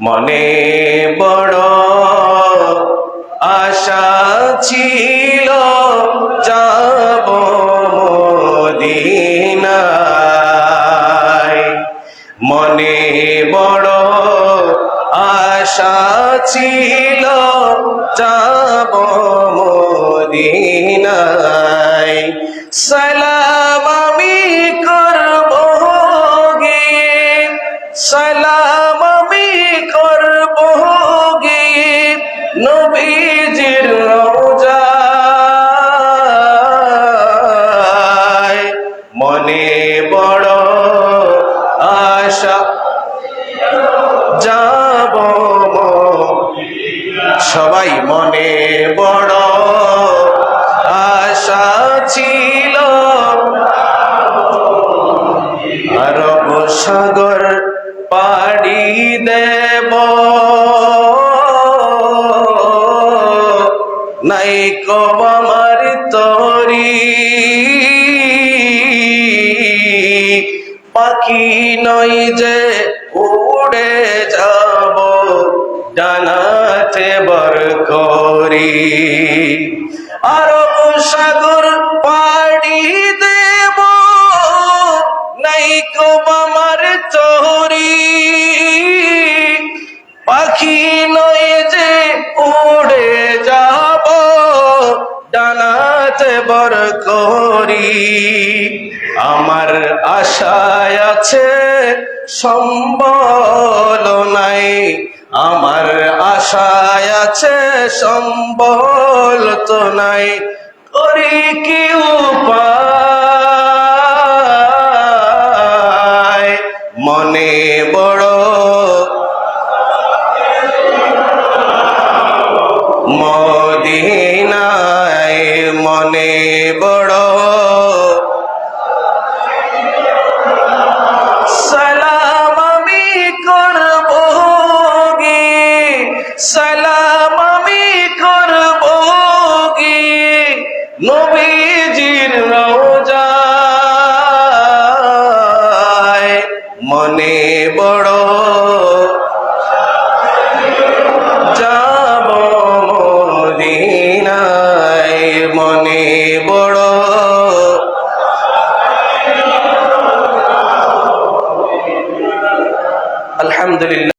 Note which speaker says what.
Speaker 1: মনে বড় আশা ছিল যাব মদিনায়, মনে বড় আশা ছিল যাব মদিনায়। সালাম আমি করব গিয়ে, সালাম আমি করব গিয়ে নবীজির রওজায়। মনে বড় আশা যাব, সবাই মনে বড় আশা ছিল আরব সাগর পাড়ি দেব, নাই কো আমার তরি, পাখি নই যে উড়ে যাব ডানাতে বর করি। আরব সাগর পাড়ি দেব, নাই কো আমার তরি, পাখি নই যে উড়ে যাব ডানাতে বর করি। আমার আশায় আছে সম্বল নাই, আমার আশায় আছে সম্বল তো নাই, করি কি উপায়। মনে বড় মদিনায়, মনে বড় সালাম আমি করব গিয়ে, সালাম আমি করব গিয়ে নবীজির রওজায়। মনে বড় যাব মদিনায়, মনে বড় আলহামদুলিল্লাহ।